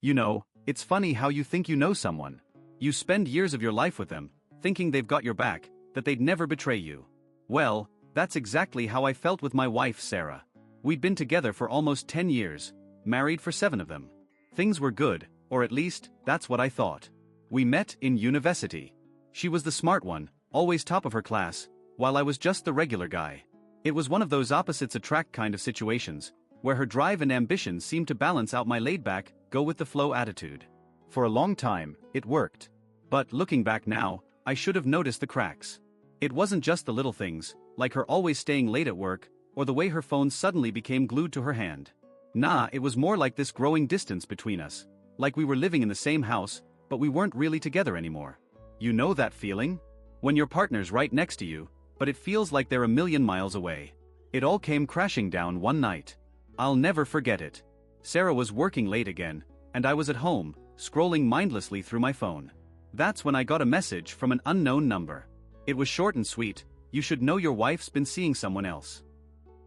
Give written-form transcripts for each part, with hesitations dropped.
You know, it's funny how you think you know someone. You spend years of your life with them, thinking they've got your back, that they'd never betray you. Well, that's exactly how I felt with my wife Sarah. We'd been together for almost 10 years, married for 7 of them. Things were good, or at least, that's what I thought. We met in university. She was the smart one, always top of her class, while I was just the regular guy. It was one of those opposites attract kind of situations, where her drive and ambition seemed to balance out my laid-back, go-with-the-flow attitude. For a long time, it worked. But looking back now, I should have noticed the cracks. It wasn't just the little things, like her always staying late at work, or the way her phone suddenly became glued to her hand. Nah, it was more like this growing distance between us, like we were living in the same house, but we weren't really together anymore. You know that feeling? When your partner's right next to you, but it feels like they're a million miles away. It all came crashing down one night. I'll never forget it. Sarah was working late again, and I was at home, scrolling mindlessly through my phone. That's when I got a message from an unknown number. It was short and sweet: "You should know your wife's been seeing someone else."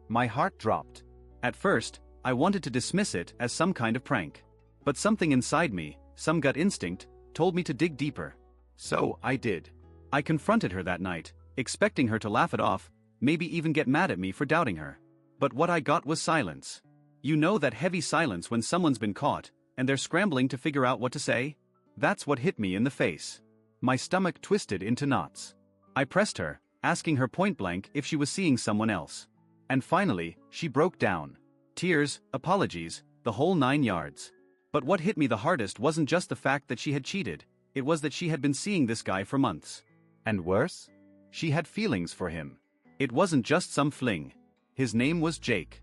My heart dropped. At first, I wanted to dismiss it as some kind of prank. But something inside me, some gut instinct, told me to dig deeper. So I did. I confronted her that night, expecting her to laugh it off, maybe even get mad at me for doubting her. But what I got was silence. You know that heavy silence when someone's been caught, and they're scrambling to figure out what to say? That's what hit me in the face. My stomach twisted into knots. I pressed her, asking her point blank if she was seeing someone else. And finally, she broke down. Tears, apologies, the whole 9 yards. But what hit me the hardest wasn't just the fact that she had cheated, it was that she had been seeing this guy for months. And worse? She had feelings for him. It wasn't just some fling. His name was Jake.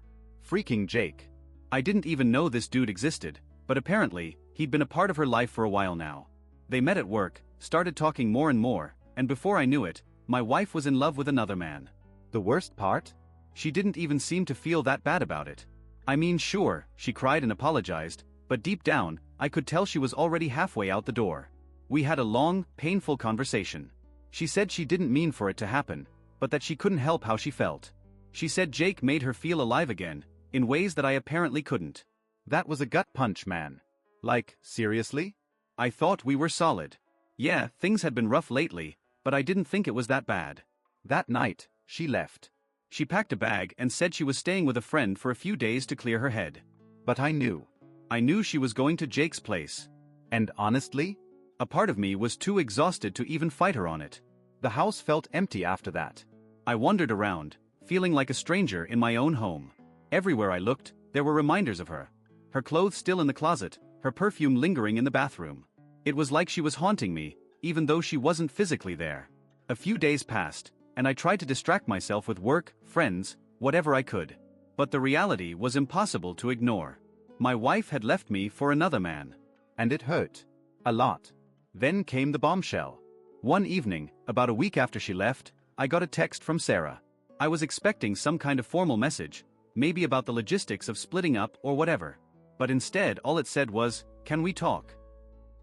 Freaking Jake. I didn't even know this dude existed, but apparently, he'd been a part of her life for a while now. They met at work, started talking more and more, and before I knew it, my wife was in love with another man. The worst part? She didn't even seem to feel that bad about it. I mean, sure, she cried and apologized, but deep down, I could tell she was already halfway out the door. We had a long, painful conversation. She said she didn't mean for it to happen, but that she couldn't help how she felt. She said Jake made her feel alive again, in ways that I apparently couldn't. That was a gut punch, man. Like, seriously? I thought we were solid. Yeah, things had been rough lately, but I didn't think it was that bad. That night, she left. She packed a bag and said she was staying with a friend for a few days to clear her head. But I knew she was going to Jake's place. And honestly, a part of me was too exhausted to even fight her on it. The house felt empty after that. I wandered around, feeling like a stranger in my own home. Everywhere I looked, there were reminders of her. Her clothes still in the closet, her perfume lingering in the bathroom. It was like she was haunting me, even though she wasn't physically there. A few days passed, and I tried to distract myself with work, friends, whatever I could. But the reality was impossible to ignore. My wife had left me for another man. And it hurt. A lot. Then came the bombshell. One evening, about a week after she left, I got a text from Sarah. I was expecting some kind of formal message, maybe about the logistics of splitting up or whatever. But instead, all it said was, "Can we talk?"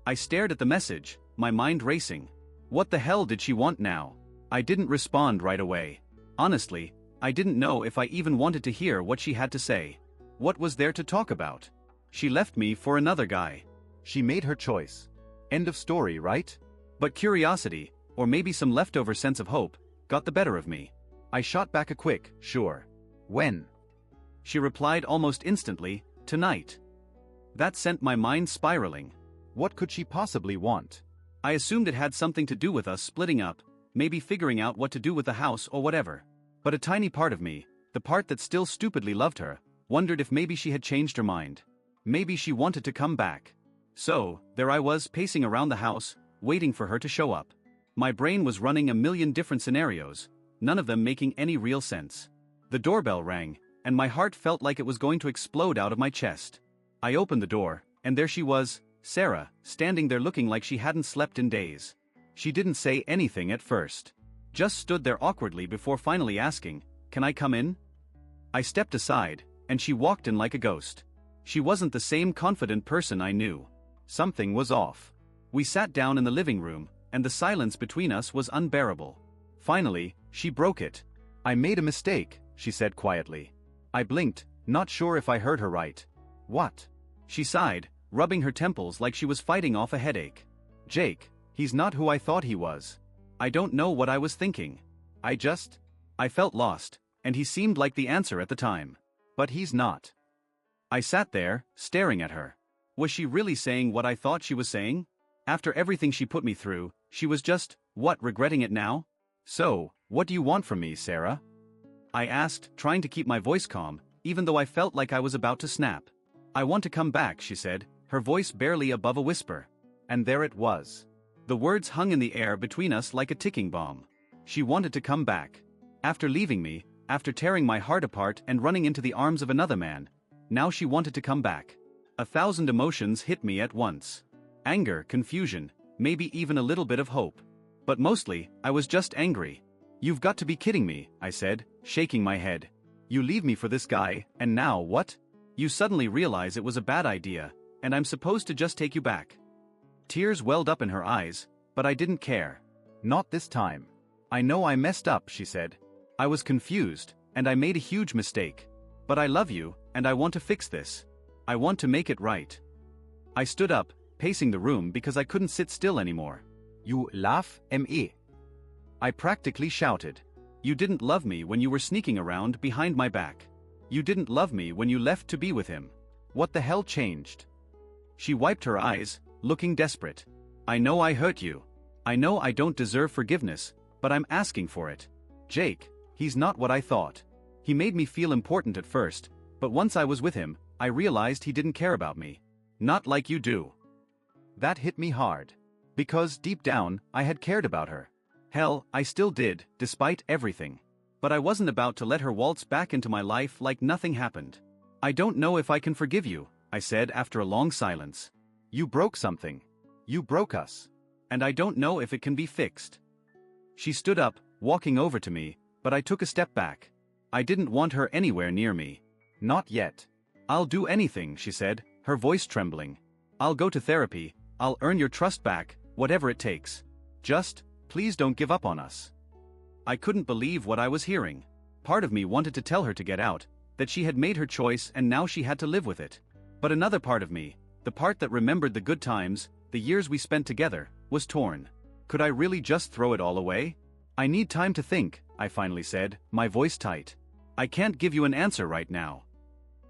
I stared at the message, my mind racing. What the hell did she want now? I didn't respond right away. Honestly, I didn't know if I even wanted to hear what she had to say. What was there to talk about? She left me for another guy. She made her choice. End of story, right? But curiosity, or maybe some leftover sense of hope, got the better of me. I shot back a quick, "Sure." "When?" She replied almost instantly, "Tonight." That sent my mind spiraling. What could she possibly want? I assumed it had something to do with us splitting up, maybe figuring out what to do with the house or whatever. But a tiny part of me, the part that still stupidly loved her, wondered if maybe she had changed her mind. Maybe she wanted to come back. So, there I was pacing around the house, waiting for her to show up. My brain was running a million different scenarios, none of them making any real sense. The doorbell rang, and my heart felt like it was going to explode out of my chest. I opened the door, and there she was, Sarah, standing there looking like she hadn't slept in days. She didn't say anything at first. Just stood there awkwardly before finally asking, "Can I come in?" I stepped aside, and she walked in like a ghost. She wasn't the same confident person I knew. Something was off. We sat down in the living room, and the silence between us was unbearable. Finally, she broke it. "I made a mistake," she said quietly. I blinked, not sure if I heard her right. "What?" She sighed, rubbing her temples like she was fighting off a headache. Jake, he's not who I thought he was. I don't know what I was thinking. I felt lost, and he seemed like the answer at the time. But he's not. I sat there, staring at her. Was she really saying what I thought she was saying? After everything she put me through, she was just, regretting it now? So, what do you want from me, Sarah? I asked, trying to keep my voice calm, even though I felt like I was about to snap. I want to come back, she said, her voice barely above a whisper. And there it was. The words hung in the air between us like a ticking bomb. She wanted to come back. After leaving me, after tearing my heart apart and running into the arms of another man, now she wanted to come back. 1,000 emotions hit me at once. Anger, confusion, maybe even a little bit of hope. But mostly, I was just angry. You've got to be kidding me, I said, shaking my head. You leave me for this guy, and now what? You suddenly realize it was a bad idea, and I'm supposed to just take you back. Tears welled up in her eyes, but I didn't care. Not this time. I know I messed up, she said. I was confused, and I made a huge mistake. But I love you, and I want to fix this. I want to make it right. I stood up, pacing the room because I couldn't sit still anymore. You love me? I practically shouted. You didn't love me when you were sneaking around behind my back. You didn't love me when you left to be with him. What the hell changed? She wiped her eyes, looking desperate. I know I hurt you. I know I don't deserve forgiveness, but I'm asking for it. Jake, he's not what I thought. He made me feel important at first, but once I was with him, I realized he didn't care about me. Not like you do. That hit me hard. Because deep down, I had cared about her. Hell, I still did, despite everything. But I wasn't about to let her waltz back into my life like nothing happened. I don't know if I can forgive you, I said after a long silence. You broke something. You broke us. And I don't know if it can be fixed. She stood up, walking over to me, but I took a step back. I didn't want her anywhere near me. Not yet. I'll do anything, she said, her voice trembling. I'll go to therapy, I'll earn your trust back, whatever it takes. Just, please don't give up on us. I couldn't believe what I was hearing. Part of me wanted to tell her to get out, that she had made her choice and now she had to live with it. But another part of me, the part that remembered the good times, the years we spent together, was torn. Could I really just throw it all away? I need time to think, I finally said, my voice tight. I can't give you an answer right now.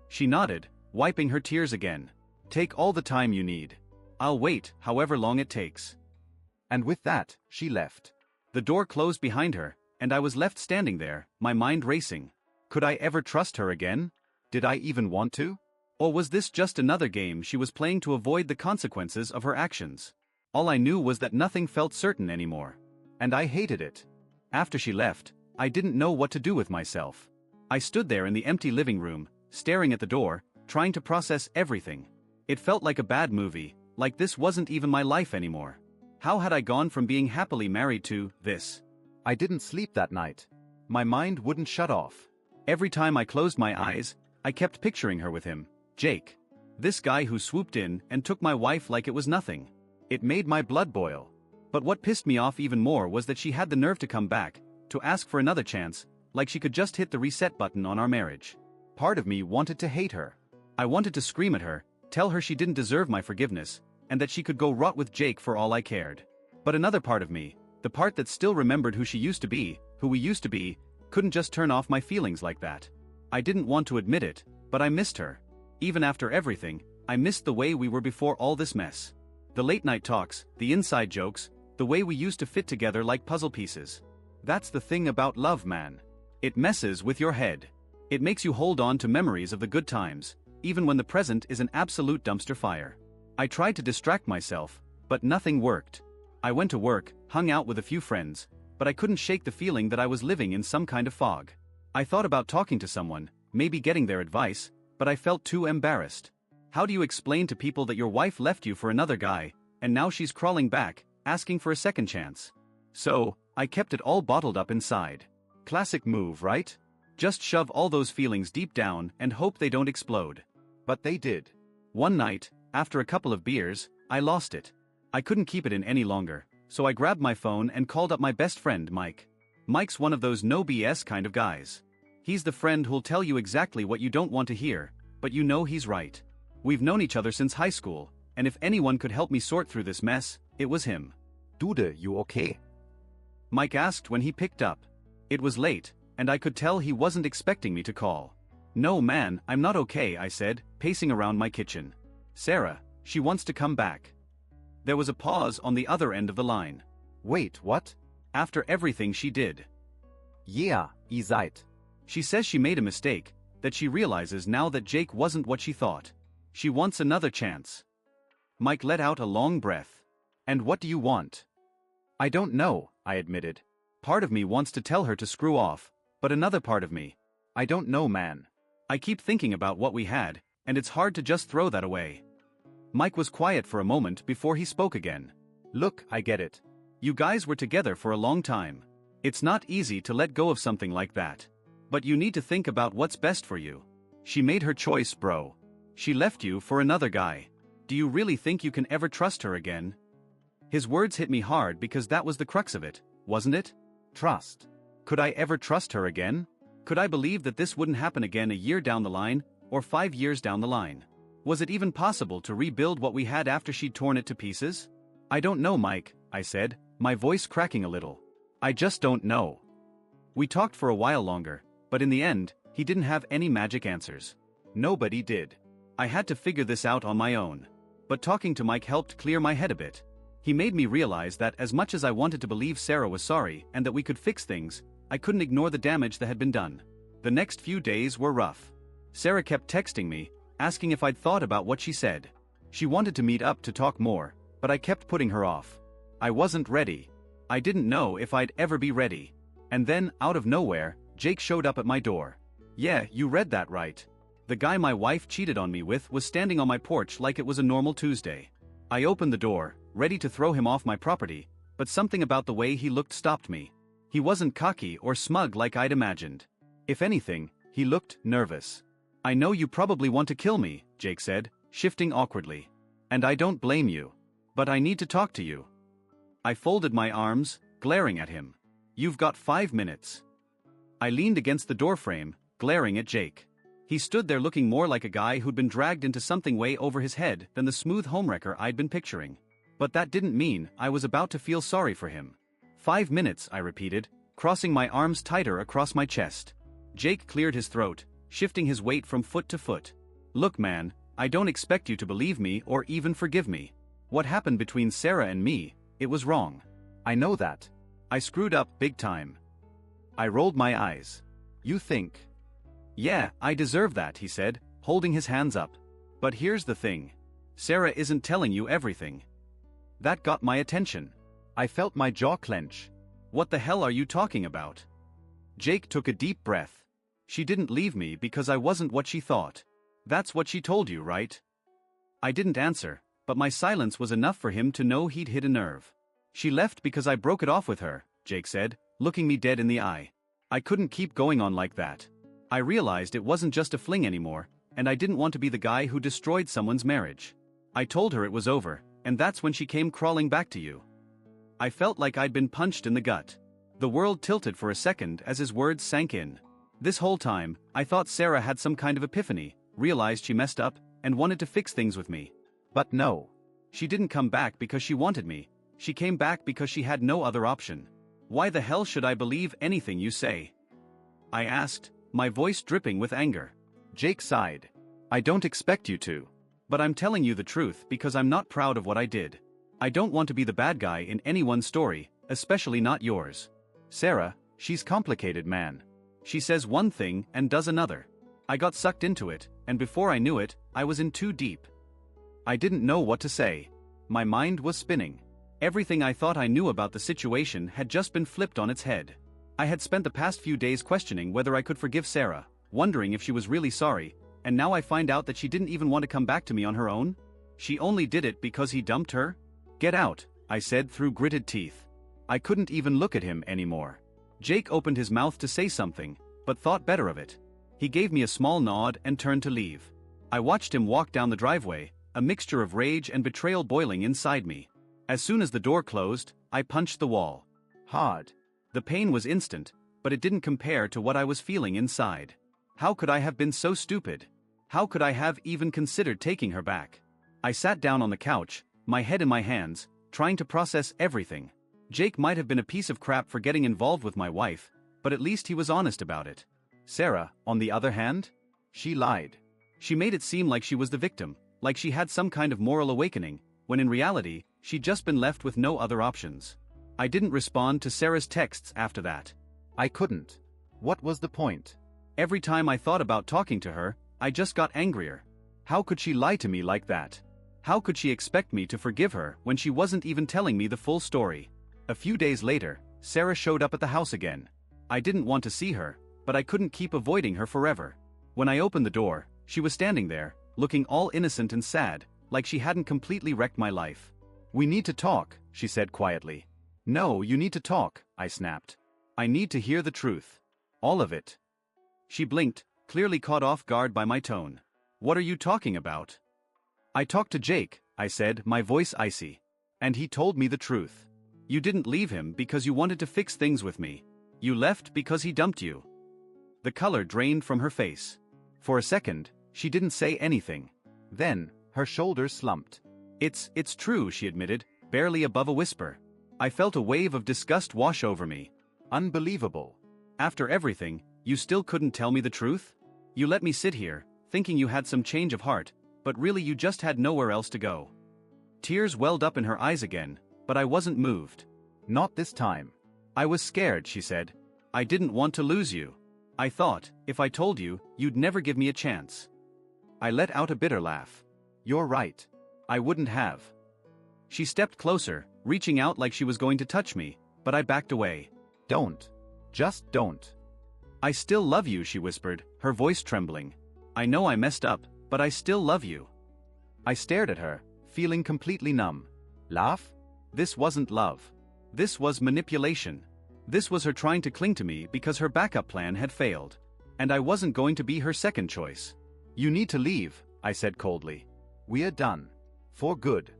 She nodded, wiping her tears again. Take all the time you need. I'll wait, however long it takes. And with that, she left. The door closed behind her, and I was left standing there, my mind racing. Could I ever trust her again? Did I even want to? Or was this just another game she was playing to avoid the consequences of her actions? All I knew was that nothing felt certain anymore. And I hated it. After she left, I didn't know what to do with myself. I stood there in the empty living room, staring at the door, trying to process everything. It felt like a bad movie, like this wasn't even my life anymore. How had I gone from being happily married to this? I didn't sleep that night. My mind wouldn't shut off. Every time I closed my eyes, I kept picturing her with him, Jake. This guy who swooped in and took my wife like it was nothing. It made my blood boil. But what pissed me off even more was that she had the nerve to come back, to ask for another chance, like she could just hit the reset button on our marriage. Part of me wanted to hate her. I wanted to scream at her, tell her she didn't deserve my forgiveness, and that she could go rot with Jake for all I cared. But another part of me, the part that still remembered who she used to be, who we used to be, couldn't just turn off my feelings like that. I didn't want to admit it, but I missed her. Even after everything, I missed the way we were before all this mess. The late night talks, the inside jokes, the way we used to fit together like puzzle pieces. That's the thing about love, man. It messes with your head. It makes you hold on to memories of the good times, even when the present is an absolute dumpster fire. I tried to distract myself, but nothing worked. I went to work, hung out with a few friends, but I couldn't shake the feeling that I was living in some kind of fog. I thought about talking to someone, maybe getting their advice, but I felt too embarrassed. How do you explain to people that your wife left you for another guy, and now she's crawling back, asking for a second chance? So, I kept it all bottled up inside. Classic move, right? Just shove all those feelings deep down and hope they don't explode. But they did. One night, after a couple of beers, I lost it. I couldn't keep it in any longer, so I grabbed my phone and called up my best friend, Mike. Mike's one of those no BS kind of guys. He's the friend who'll tell you exactly what you don't want to hear, but you know he's right. We've known each other since high school, and if anyone could help me sort through this mess, it was him. Dude, you okay? Mike asked when he picked up. It was late, and I could tell he wasn't expecting me to call. No man, I'm not okay, I said, pacing around my kitchen. Sarah, she wants to come back. There was a pause on the other end of the line. Wait, what? After everything she did. Yeah, ihr seid. She says she made a mistake, that she realizes now that Jake wasn't what she thought. She wants another chance. Mike let out a long breath. And what do you want? I don't know, I admitted. Part of me wants to tell her to screw off, but another part of me, I don't know, man. I keep thinking about what we had, and it's hard to just throw that away. Mike was quiet for a moment before he spoke again. Look, I get it. You guys were together for a long time. It's not easy to let go of something like that. But you need to think about what's best for you. She made her choice, bro. She left you for another guy. Do you really think you can ever trust her again? His words hit me hard because that was the crux of it, wasn't it? Trust. Could I ever trust her again? Could I believe that this wouldn't happen again a year down the line, or 5 years down the line? Was it even possible to rebuild what we had after she'd torn it to pieces? I don't know, Mike, I said, my voice cracking a little. I just don't know. We talked for a while longer, but in the end, he didn't have any magic answers. Nobody did. I had to figure this out on my own. But talking to Mike helped clear my head a bit. He made me realize that as much as I wanted to believe Sarah was sorry and that we could fix things, I couldn't ignore the damage that had been done. The next few days were rough. Sarah kept texting me, asking if I'd thought about what she said. She wanted to meet up to talk more, but I kept putting her off. I wasn't ready. I didn't know if I'd ever be ready. And then, out of nowhere, Jake showed up at my door. Yeah, you read that right. The guy my wife cheated on me with was standing on my porch like it was a normal Tuesday. I opened the door, ready to throw him off my property, but something about the way he looked stopped me. He wasn't cocky or smug like I'd imagined. If anything, he looked nervous. I know you probably want to kill me, Jake said, shifting awkwardly. And I don't blame you. But I need to talk to you. I folded my arms, glaring at him. You've got 5 minutes. I leaned against the doorframe, glaring at Jake. He stood there looking more like a guy who'd been dragged into something way over his head than the smooth homewrecker I'd been picturing. But that didn't mean I was about to feel sorry for him. 5 minutes, I repeated, crossing my arms tighter across my chest. Jake cleared his throat, shifting his weight from foot to foot. Look, man, I don't expect you to believe me or even forgive me. What happened between Sarah and me, it was wrong. I know that. I screwed up big time. I rolled my eyes. You think? Yeah, I deserve that, he said, holding his hands up. But here's the thing. Sarah isn't telling you everything. That got my attention. I felt my jaw clench. What the hell are you talking about? Jake took a deep breath. She didn't leave me because I wasn't what she thought. That's what she told you, right? I didn't answer, but my silence was enough for him to know he'd hit a nerve. She left because I broke it off with her, Jake said, looking me dead in the eye. I couldn't keep going on like that. I realized it wasn't just a fling anymore, and I didn't want to be the guy who destroyed someone's marriage. I told her it was over, and that's when she came crawling back to you. I felt like I'd been punched in the gut. The world tilted for a second as his words sank in. This whole time, I thought Sarah had some kind of epiphany, realized she messed up, and wanted to fix things with me. But no. She didn't come back because she wanted me. She came back because she had no other option. Why the hell should I believe anything you say? I asked, my voice dripping with anger. Jake sighed. I don't expect you to. But I'm telling you the truth because I'm not proud of what I did. I don't want to be the bad guy in anyone's story, especially not yours. Sarah, she's complicated, man. She says one thing and does another. I got sucked into it, and before I knew it, I was in too deep. I didn't know what to say. My mind was spinning. Everything I thought I knew about the situation had just been flipped on its head. I had spent the past few days questioning whether I could forgive Sarah, wondering if she was really sorry, and now I find out that she didn't even want to come back to me on her own? She only did it because he dumped her? Get out, I said through gritted teeth. I couldn't even look at him anymore. Jake opened his mouth to say something, but thought better of it. He gave me a small nod and turned to leave. I watched him walk down the driveway, a mixture of rage and betrayal boiling inside me. As soon as the door closed, I punched the wall. Hard. The pain was instant, but it didn't compare to what I was feeling inside. How could I have been so stupid? How could I have even considered taking her back? I sat down on the couch, my head in my hands, trying to process everything. Jake might have been a piece of crap for getting involved with my wife, but at least he was honest about it. Sarah, on the other hand, she lied. She made it seem like she was the victim, like she had some kind of moral awakening, when in reality, she'd just been left with no other options. I didn't respond to Sarah's texts after that. I couldn't. What was the point? Every time I thought about talking to her, I just got angrier. How could she lie to me like that? How could she expect me to forgive her when she wasn't even telling me the full story? A few days later, Sarah showed up at the house again. I didn't want to see her, but I couldn't keep avoiding her forever. When I opened the door, she was standing there, looking all innocent and sad, like she hadn't completely wrecked my life. "We need to talk," she said quietly. "No, you need to talk," I snapped. "I need to hear the truth. All of it." She blinked, clearly caught off guard by my tone. "What are you talking about?" "I talked to Jake," I said, my voice icy. "And he told me the truth. You didn't leave him because you wanted to fix things with me. You left because he dumped you." The color drained from her face. For a second, she didn't say anything. Then, her shoulders slumped. It's true," she admitted, barely above a whisper. I felt a wave of disgust wash over me. Unbelievable. After everything, you still couldn't tell me the truth? You let me sit here, thinking you had some change of heart, but really you just had nowhere else to go. Tears welled up in her eyes again, but I wasn't moved. "Not this time." "I was scared," she said. "I didn't want to lose you. I thought, if I told you, you'd never give me a chance." I let out a bitter laugh. "You're right. I wouldn't have." She stepped closer, reaching out like she was going to touch me, but I backed away. "Don't. Just don't." "I still love you," she whispered, her voice trembling. "I know I messed up, but I still love you." I stared at her, feeling completely numb. Laugh? This wasn't love. This was manipulation. This was her trying to cling to me because her backup plan had failed. And I wasn't going to be her second choice. "You need to leave," I said coldly. "We're done. For good."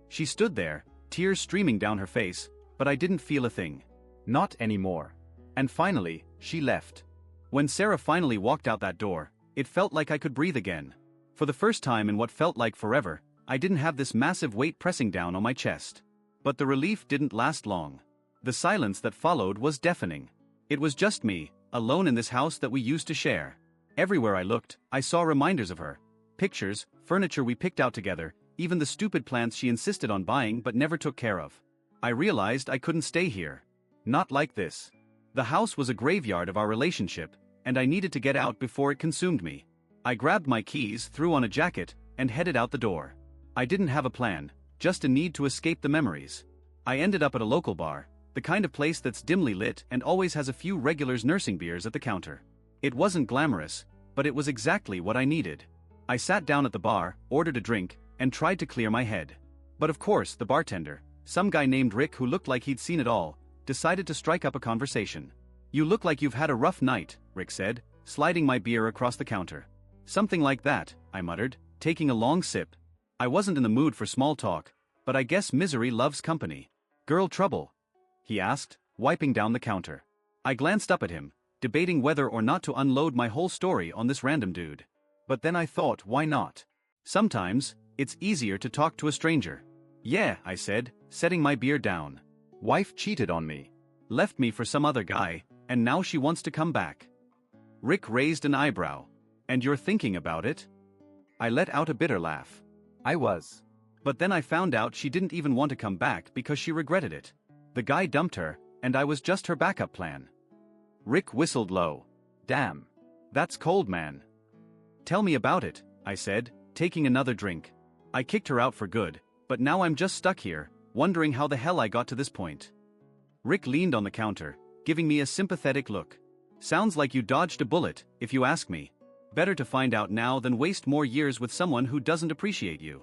She stood there, tears streaming down her face, but I didn't feel a thing. Not anymore. And finally, she left. When Sarah finally walked out that door, it felt like I could breathe again. For the first time in what felt like forever, I didn't have this massive weight pressing down on my chest. But the relief didn't last long. The silence that followed was deafening. It was just me, alone in this house that we used to share. Everywhere I looked, I saw reminders of her. Pictures, furniture we picked out together, even the stupid plants she insisted on buying but never took care of. I realized I couldn't stay here. Not like this. The house was a graveyard of our relationship, and I needed to get out before it consumed me. I grabbed my keys, threw on a jacket, and headed out the door. I didn't have a plan, just a need to escape the memories. I ended up at a local bar, the kind of place that's dimly lit and always has a few regulars nursing beers at the counter. It wasn't glamorous, but it was exactly what I needed. I sat down at the bar, ordered a drink, and tried to clear my head. But of course, the bartender, some guy named Rick who looked like he'd seen it all, decided to strike up a conversation. "You look like you've had a rough night," Rick said, sliding my beer across the counter. "Something like that," I muttered, taking a long sip. I wasn't in the mood for small talk, but I guess misery loves company. "Girl trouble?" he asked, wiping down the counter. I glanced up at him, debating whether or not to unload my whole story on this random dude. But then I thought, why not? Sometimes, it's easier to talk to a stranger. "Yeah," I said, setting my beer down. "Wife cheated on me. Left me for some other guy, and now she wants to come back." Rick raised an eyebrow. "And you're thinking about it?" I let out a bitter laugh. I was. But then I found out she didn't even want to come back because she regretted it. The guy dumped her, and I was just her backup plan. Rick whistled low. "Damn. That's cold, man." "Tell me about it," I said, taking another drink. "I kicked her out for good, but now I'm just stuck here, wondering how the hell I got to this point." Rick leaned on the counter, giving me a sympathetic look. "Sounds like you dodged a bullet, if you ask me. Better to find out now than waste more years with someone who doesn't appreciate you."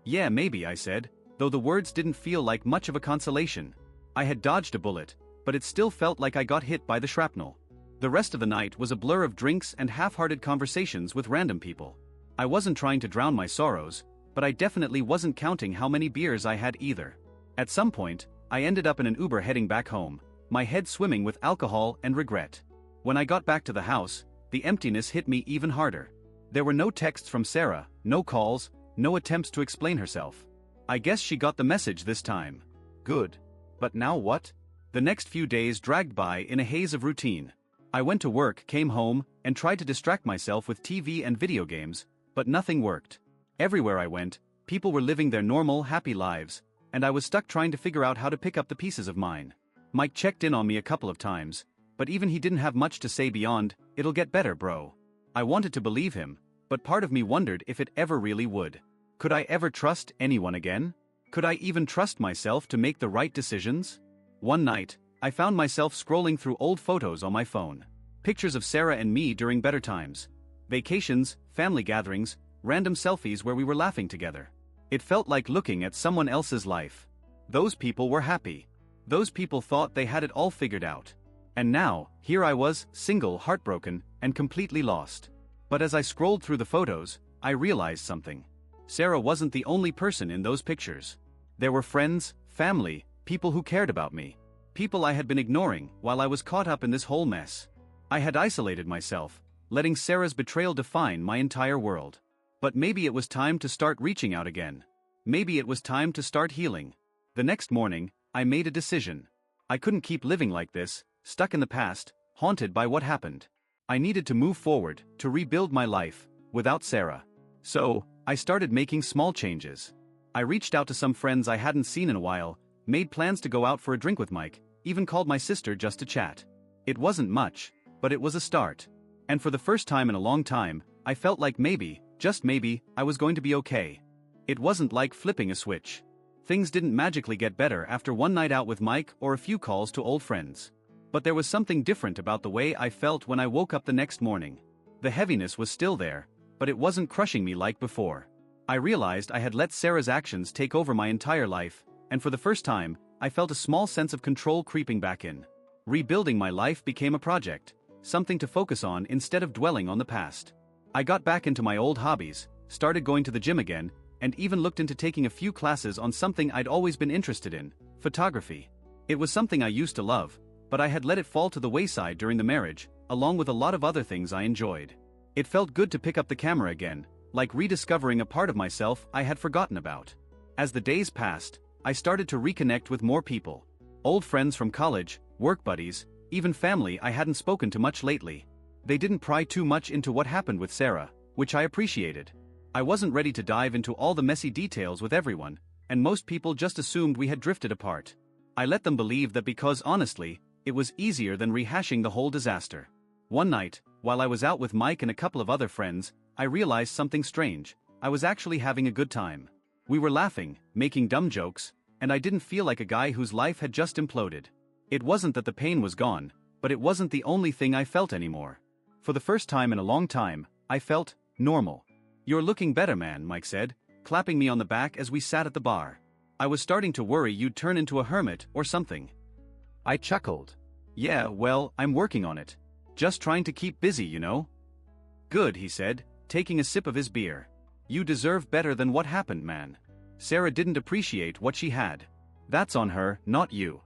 "Yeah, maybe," I said, though the words didn't feel like much of a consolation. I had dodged a bullet, but it still felt like I got hit by the shrapnel. The rest of the night was a blur of drinks and half-hearted conversations with random people. I wasn't trying to drown my sorrows, but I definitely wasn't counting how many beers I had either. At some point, I ended up in an Uber heading back home, my head swimming with alcohol and regret. When I got back to the house, the emptiness hit me even harder. There were no texts from Sarah, no calls, no attempts to explain herself. I guess she got the message this time. Good. But now what? The next few days dragged by in a haze of routine. I went to work, came home, and tried to distract myself with TV and video games, but nothing worked. Everywhere I went, people were living their normal, happy lives, and I was stuck trying to figure out how to pick up the pieces of mine. Mike checked in on me a couple of times, but even he didn't have much to say beyond, "It'll get better, bro." I wanted to believe him, but part of me wondered if it ever really would. Could I ever trust anyone again? Could I even trust myself to make the right decisions? One night, I found myself scrolling through old photos on my phone. Pictures of Sarah and me during better times. Vacations, family gatherings, random selfies where we were laughing together. It felt like looking at someone else's life. Those people were happy. Those people thought they had it all figured out. And now, here I was, single, heartbroken, and completely lost. But as I scrolled through the photos, I realized something. Sarah wasn't the only person in those pictures. There were friends, family, people who cared about me. People I had been ignoring while I was caught up in this whole mess. I had isolated myself, letting Sarah's betrayal define my entire world. But maybe it was time to start reaching out again. Maybe it was time to start healing. The next morning, I made a decision. I couldn't keep living like this, stuck in the past, haunted by what happened. I needed to move forward, to rebuild my life, without Sarah. So, I started making small changes. I reached out to some friends I hadn't seen in a while, made plans to go out for a drink with Mike, even called my sister just to chat. It wasn't much, but it was a start. And for the first time in a long time, I felt like maybe, just maybe, I was going to be okay. It wasn't like flipping a switch. Things didn't magically get better after one night out with Mike or a few calls to old friends. But there was something different about the way I felt when I woke up the next morning. The heaviness was still there, but it wasn't crushing me like before. I realized I had let Sarah's actions take over my entire life, and for the first time, I felt a small sense of control creeping back in. Rebuilding my life became a project, something to focus on instead of dwelling on the past. I got back into my old hobbies, started going to the gym again, and even looked into taking a few classes on something I'd always been interested in, photography. It was something I used to love, but I had let it fall to the wayside during the marriage, along with a lot of other things I enjoyed. It felt good to pick up the camera again, like rediscovering a part of myself I had forgotten about. As the days passed, I started to reconnect with more people. Old friends from college, work buddies, even family I hadn't spoken to much lately. They didn't pry too much into what happened with Sarah, which I appreciated. I wasn't ready to dive into all the messy details with everyone, and most people just assumed we had drifted apart. I let them believe that because honestly, it was easier than rehashing the whole disaster. One night, while I was out with Mike and a couple of other friends, I realized something strange. I was actually having a good time. We were laughing, making dumb jokes, and I didn't feel like a guy whose life had just imploded. It wasn't that the pain was gone, but it wasn't the only thing I felt anymore. For the first time in a long time, I felt normal. "You're looking better, man," Mike said, clapping me on the back as we sat at the bar. I was starting to worry you'd turn into a hermit or something. I chuckled. "Yeah, well, I'm working on it. Just trying to keep busy, you know." "Good," he said, taking a sip of his beer. "You deserve better than what happened, man. Sarah didn't appreciate what she had. That's on her, not you."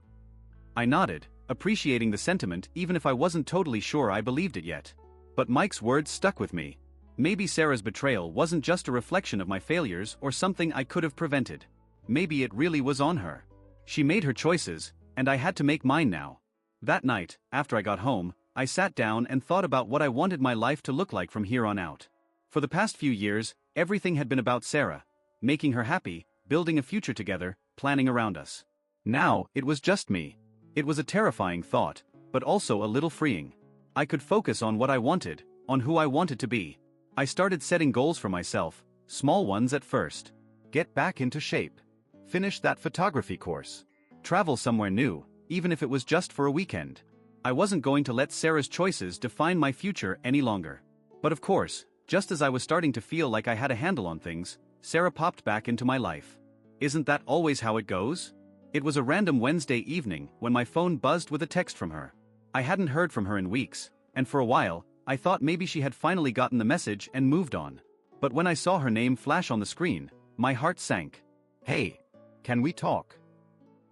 I nodded, appreciating the sentiment even if I wasn't totally sure I believed it yet. But Mike's words stuck with me. Maybe Sarah's betrayal wasn't just a reflection of my failures or something I could have prevented. Maybe it really was on her. She made her choices, and I had to make mine now. That night, after I got home, I sat down and thought about what I wanted my life to look like from here on out. For the past few years, everything had been about Sarah, making her happy, building a future together, planning around us. Now, it was just me. It was a terrifying thought, but also a little freeing. I could focus on what I wanted, on who I wanted to be. I started setting goals for myself, small ones at first. Get back into shape. Finish that photography course. Travel somewhere new, even if it was just for a weekend. I wasn't going to let Sarah's choices define my future any longer. But of course, just as I was starting to feel like I had a handle on things, Sarah popped back into my life. Isn't that always how it goes? It was a random Wednesday evening when my phone buzzed with a text from her. I hadn't heard from her in weeks, and for a while, I thought maybe she had finally gotten the message and moved on. But when I saw her name flash on the screen, my heart sank. "Hey, can we talk?"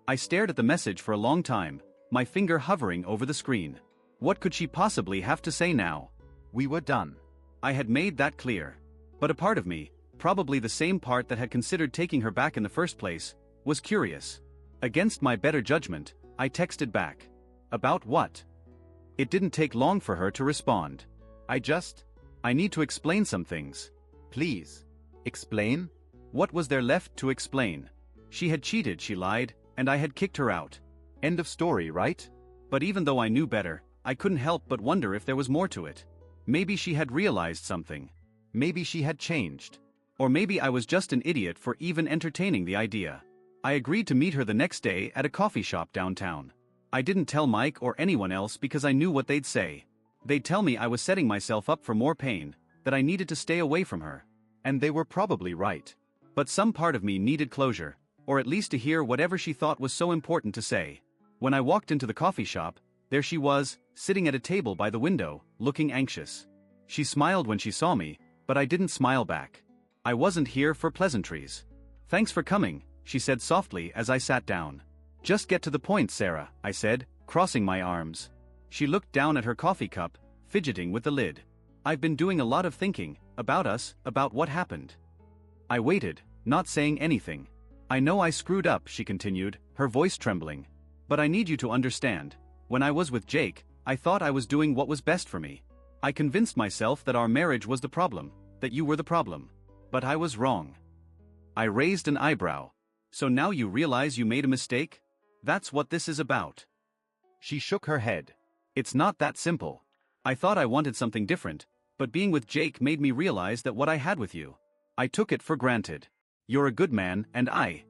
I stared at the message for a long time, my finger hovering over the screen. What could she possibly have to say now? We were done. I had made that clear. But a part of me, probably the same part that had considered taking her back in the first place, was curious. Against my better judgment, I texted back. About what? It didn't take long for her to respond. I need to explain some things. Please. Explain? What was there left to explain? She had cheated, she lied, and I had kicked her out. End of story, right? But even though I knew better, I couldn't help but wonder if there was more to it. Maybe she had realized something. Maybe she had changed. Or maybe I was just an idiot for even entertaining the idea. I agreed to meet her the next day at a coffee shop downtown. I didn't tell Mike or anyone else because I knew what they'd say. They'd tell me I was setting myself up for more pain, that I needed to stay away from her. And they were probably right. But some part of me needed closure, or at least to hear whatever she thought was so important to say. When I walked into the coffee shop, there she was, sitting at a table by the window, looking anxious. She smiled when she saw me, but I didn't smile back. I wasn't here for pleasantries. Thanks for coming, she said softly as I sat down. Just get to the point, Sarah, I said, crossing my arms. She looked down at her coffee cup, fidgeting with the lid. I've been doing a lot of thinking, about us, about what happened. I waited, not saying anything. I know I screwed up, she continued, her voice trembling. But I need you to understand. When I was with Jake, I thought I was doing what was best for me. I convinced myself that our marriage was the problem, that you were the problem. But I was wrong. I raised an eyebrow. So now you realize you made a mistake? That's what this is about. She shook her head. It's not that simple. I thought I wanted something different, but being with Jake made me realize that what I had with you, I took it for granted. You're a good man, and I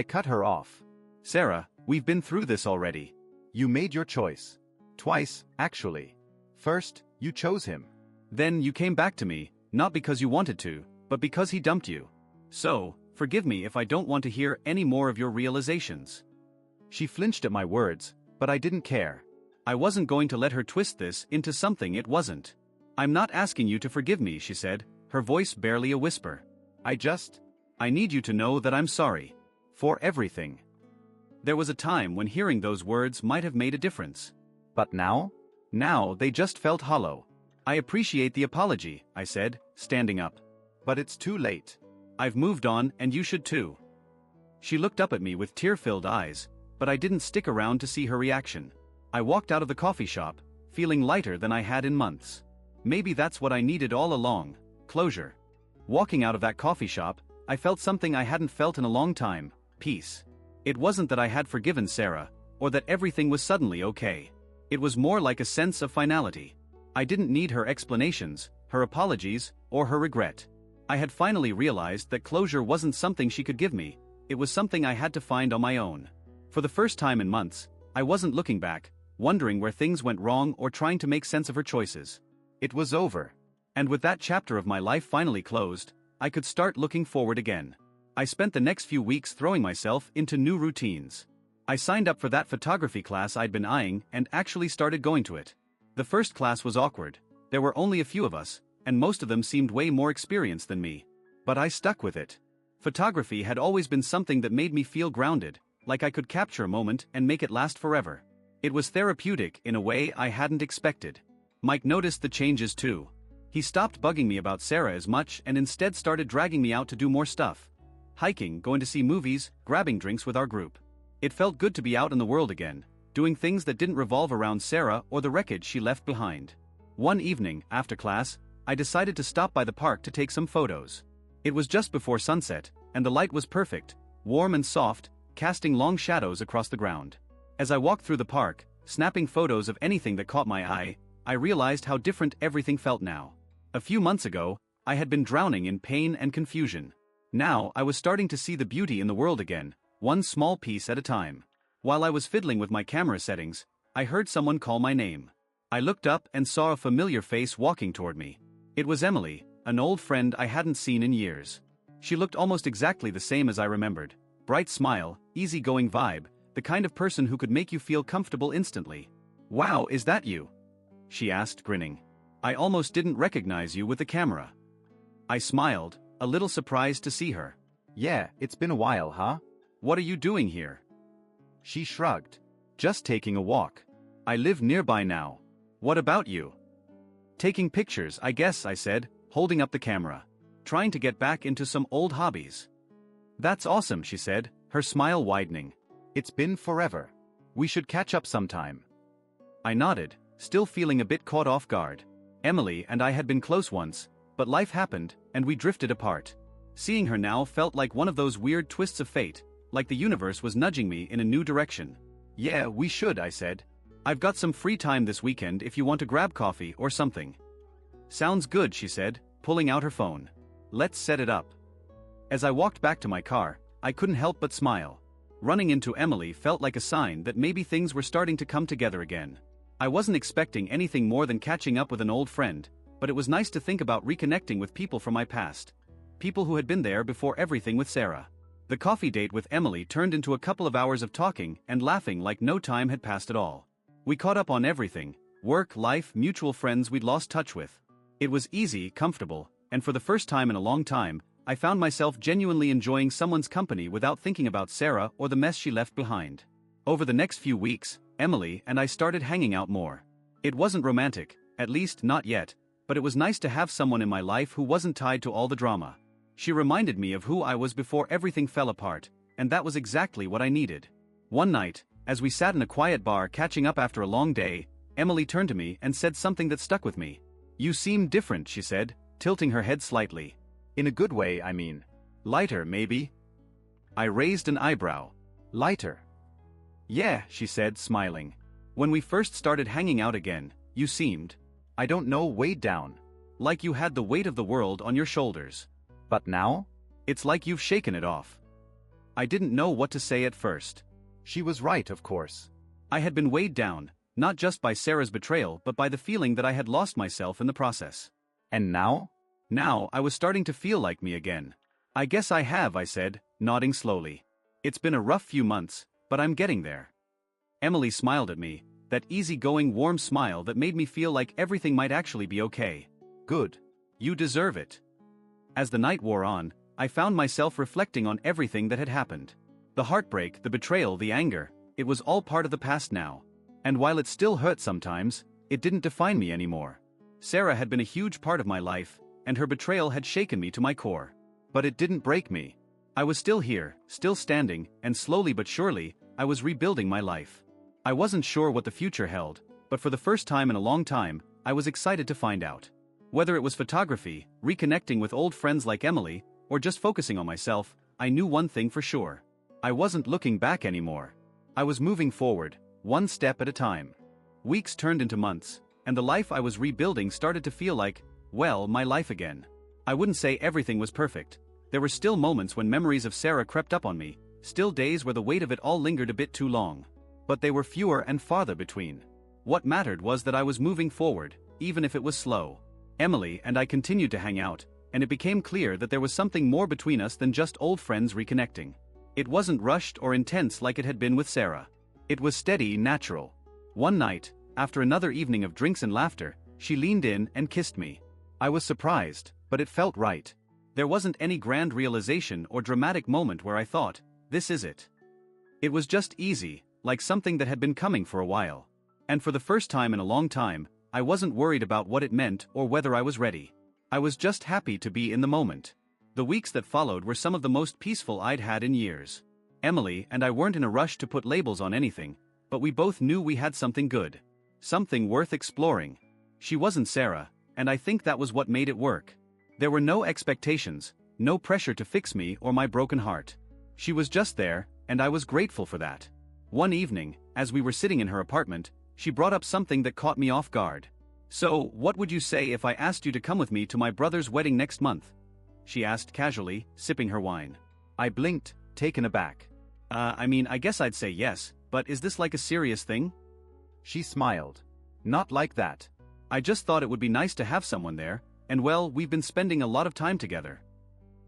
cut her off. Sarah, we've been through this already. You made your choice. Twice, actually. First, you chose him. Then you came back to me, not because you wanted to, but because he dumped you. So, forgive me if I don't want to hear any more of your realizations. She flinched at my words, but I didn't care. I wasn't going to let her twist this into something it wasn't. I'm not asking you to forgive me, she said, her voice barely a whisper. I need you to know that I'm sorry. For everything. There was a time when hearing those words might have made a difference. But now? Now they just felt hollow. I appreciate the apology, I said, standing up. But it's too late. I've moved on, and you should too. She looked up at me with tear-filled eyes, but I didn't stick around to see her reaction. I walked out of the coffee shop, feeling lighter than I had in months. Maybe that's what I needed all along, closure. Walking out of that coffee shop, I felt something I hadn't felt in a long time, peace. It wasn't that I had forgiven Sarah, or that everything was suddenly okay. It was more like a sense of finality. I didn't need her explanations, her apologies, or her regret. I had finally realized that closure wasn't something she could give me, it was something I had to find on my own. For the first time in months, I wasn't looking back, wondering where things went wrong or trying to make sense of her choices. It was over. And with that chapter of my life finally closed, I could start looking forward again. I spent the next few weeks throwing myself into new routines. I signed up for that photography class I'd been eyeing and actually started going to it. The first class was awkward. There were only a few of us, and most of them seemed way more experienced than me. But I stuck with it. Photography had always been something that made me feel grounded, like I could capture a moment and make it last forever. It was therapeutic in a way I hadn't expected. Mike noticed the changes too. He stopped bugging me about Sarah as much and instead started dragging me out to do more stuff. Hiking, going to see movies, grabbing drinks with our group. It felt good to be out in the world again, doing things that didn't revolve around Sarah or the wreckage she left behind. One evening, after class, I decided to stop by the park to take some photos. It was just before sunset, and the light was perfect, warm and soft, casting long shadows across the ground. As I walked through the park, snapping photos of anything that caught my eye, I realized how different everything felt now. A few months ago, I had been drowning in pain and confusion. Now I was starting to see the beauty in the world again, one small piece at a time. While I was fiddling with my camera settings, I heard someone call my name. I looked up and saw a familiar face walking toward me. It was Emily, an old friend I hadn't seen in years. She looked almost exactly the same as I remembered. Bright smile, easygoing vibe, the kind of person who could make you feel comfortable instantly. "Wow, is that you?" she asked, grinning. "I almost didn't recognize you with the camera." I smiled, a little surprised to see her. "Yeah, it's been a while, huh?" "What are you doing here?" She shrugged. "Just taking a walk. I live nearby now. What about you?" "Taking pictures, I guess," I said, holding up the camera. trying to get back into some old hobbies. That's awesome, she said, her smile widening. It's been forever. We should catch up sometime. I nodded, still feeling a bit caught off guard. Emily and I had been close once, but life happened, and we drifted apart. Seeing her now felt like one of those weird twists of fate, like the universe was nudging me in a new direction. Yeah, we should, I said. I've got some free time this weekend if you want to grab coffee or something. Sounds good, she said, pulling out her phone. Let's set it up. As I walked back to my car, I couldn't help but smile. Running into Emily felt like a sign that maybe things were starting to come together again. I wasn't expecting anything more than catching up with an old friend, but it was nice to think about reconnecting with people from my past. People who had been there before everything with Sarah. The coffee date with Emily turned into a couple of hours of talking and laughing like no time had passed at all. We caught up on everything: work, life, mutual friends we'd lost touch with. It was easy, comfortable, and for the first time in a long time, I found myself genuinely enjoying someone's company without thinking about Sarah or the mess she left behind. Over the next few weeks, Emily and I started hanging out more. It wasn't romantic, at least not yet, but it was nice to have someone in my life who wasn't tied to all the drama. She reminded me of who I was before everything fell apart, and that was exactly what I needed. One night, as we sat in a quiet bar catching up after a long day, Emily turned to me and said something that stuck with me. "You seem different," she said, tilting her head slightly. In a good way, I mean. Lighter, maybe? I raised an eyebrow. Lighter. Yeah, she said, smiling. When we first started hanging out again, you seemed, I don't know, weighed down. Like you had the weight of the world on your shoulders. But now? It's like you've shaken it off. I didn't know what to say at first. She was right, of course. I had been weighed down, not just by Sarah's betrayal but by the feeling that I had lost myself in the process. And now? Now I was starting to feel like me again. I guess I have, I said, nodding slowly. It's been a rough few months, but I'm getting there. Emily smiled at me, that easygoing warm smile that made me feel like everything might actually be okay. Good. You deserve it. As the night wore on, I found myself reflecting on everything that had happened. The heartbreak, the betrayal, the anger, it was all part of the past now. And while it still hurt sometimes, it didn't define me anymore. Sarah had been a huge part of my life, and her betrayal had shaken me to my core. But it didn't break me. I was still here, still standing, and slowly but surely, I was rebuilding my life. I wasn't sure what the future held, but for the first time in a long time, I was excited to find out. Whether it was photography, reconnecting with old friends like Emily, or just focusing on myself, I knew one thing for sure. I wasn't looking back anymore. I was moving forward, one step at a time. Weeks turned into months, and the life I was rebuilding started to feel like, well, my life again. I wouldn't say everything was perfect. There were still moments when memories of Sarah crept up on me, still days where the weight of it all lingered a bit too long. But they were fewer and farther between. What mattered was that I was moving forward, even if it was slow. Emily and I continued to hang out, and it became clear that there was something more between us than just old friends reconnecting. It wasn't rushed or intense like it had been with Sarah. It was steady, natural. One night, after another evening of drinks and laughter, she leaned in and kissed me. I was surprised, but it felt right. There wasn't any grand realization or dramatic moment where I thought, this is it. It was just easy, like something that had been coming for a while. And for the first time in a long time, I wasn't worried about what it meant or whether I was ready. I was just happy to be in the moment. The weeks that followed were some of the most peaceful I'd had in years. Emily and I weren't in a rush to put labels on anything, but we both knew we had something good. Something worth exploring. She wasn't Sarah, and I think that was what made it work. There were no expectations, no pressure to fix me or my broken heart. She was just there, and I was grateful for that. One evening, as we were sitting in her apartment, she brought up something that caught me off guard. "So, what would you say if I asked you to come with me to my brother's wedding next month?" she asked casually, sipping her wine. I blinked, taken aback. I guess I'd say yes, but is this like a serious thing?" She smiled. "Not like that. I just thought it would be nice to have someone there, and well, we've been spending a lot of time together."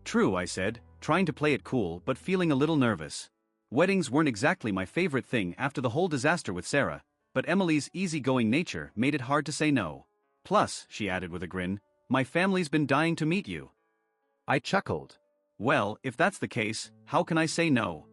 "True," I said, trying to play it cool but feeling a little nervous. Weddings weren't exactly my favorite thing after the whole disaster with Sarah, but Emily's easygoing nature made it hard to say no. "Plus," she added with a grin, "my family's been dying to meet you." I chuckled. Well, if that's the case, how can I say no?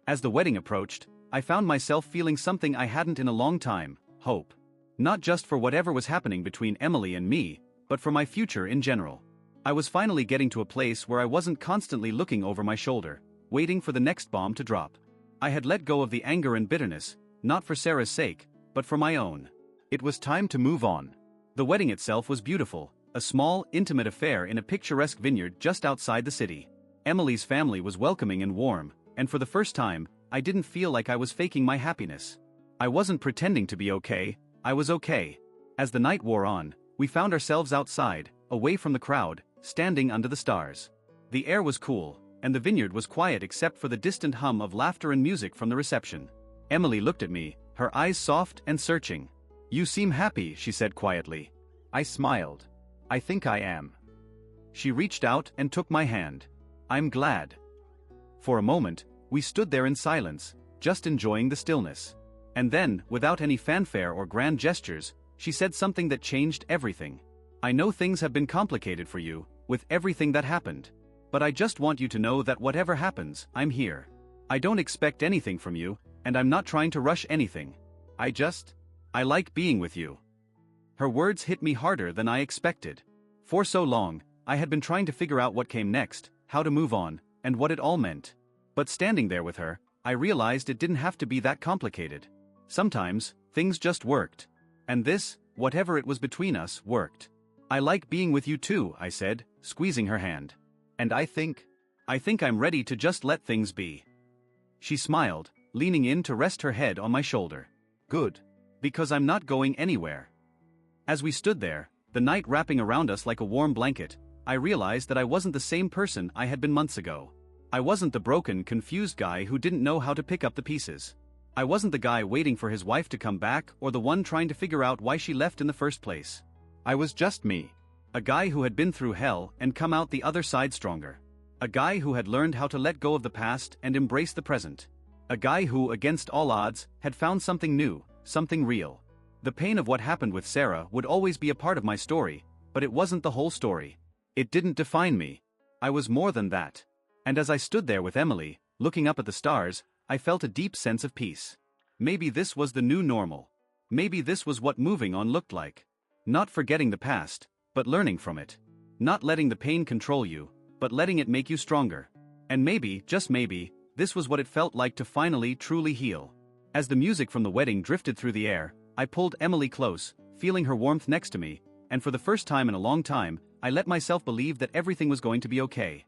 As the wedding approached, I found myself feeling something I hadn't in a long time: hope. Not just for whatever was happening between Emily and me, but for my future in general. I was finally getting to a place where I wasn't constantly looking over my shoulder, waiting for the next bomb to drop. I had let go of the anger and bitterness, not for Sarah's sake, but for my own. It was time to move on. The wedding itself was beautiful, a small, intimate affair in a picturesque vineyard just outside the city. Emily's family was welcoming and warm, and for the first time, I didn't feel like I was faking my happiness. I wasn't pretending to be okay, I was okay. As the night wore on, we found ourselves outside, away from the crowd, standing under the stars. The air was cool, and the vineyard was quiet except for the distant hum of laughter and music from the reception. Emily looked at me, her eyes soft and searching. "You seem happy," she said quietly. I smiled. "I think I am." She reached out and took my hand. "I'm glad." For a moment, we stood there in silence, just enjoying the stillness. And then, without any fanfare or grand gestures, she said something that changed everything. "I know things have been complicated for you, with everything that happened. But I just want you to know that whatever happens, I'm here. I don't expect anything from you, and I'm not trying to rush anything. I like being with you." Her words hit me harder than I expected. For so long, I had been trying to figure out what came next, how to move on, and what it all meant. But standing there with her, I realized it didn't have to be that complicated. Sometimes, things just worked. And this, whatever it was between us, worked. "I like being with you too," I said, squeezing her hand. "And I think I'm ready to just let things be." She smiled, leaning in to rest her head on my shoulder. "Good. Because I'm not going anywhere." As we stood there, the night wrapping around us like a warm blanket, I realized that I wasn't the same person I had been months ago. I wasn't the broken, confused guy who didn't know how to pick up the pieces. I wasn't the guy waiting for his wife to come back or the one trying to figure out why she left in the first place. I was just me. A guy who had been through hell and come out the other side stronger. A guy who had learned how to let go of the past and embrace the present. A guy who, against all odds, had found something new, something real. The pain of what happened with Sarah would always be a part of my story, but it wasn't the whole story. It didn't define me. I was more than that. And as I stood there with Emily, looking up at the stars, I felt a deep sense of peace. Maybe this was the new normal. Maybe this was what moving on looked like. Not forgetting the past, but learning from it. Not letting the pain control you, but letting it make you stronger. And maybe, just maybe, this was what it felt like to finally truly heal. As the music from the wedding drifted through the air, I pulled Emily close, feeling her warmth next to me, and for the first time in a long time, I let myself believe that everything was going to be okay.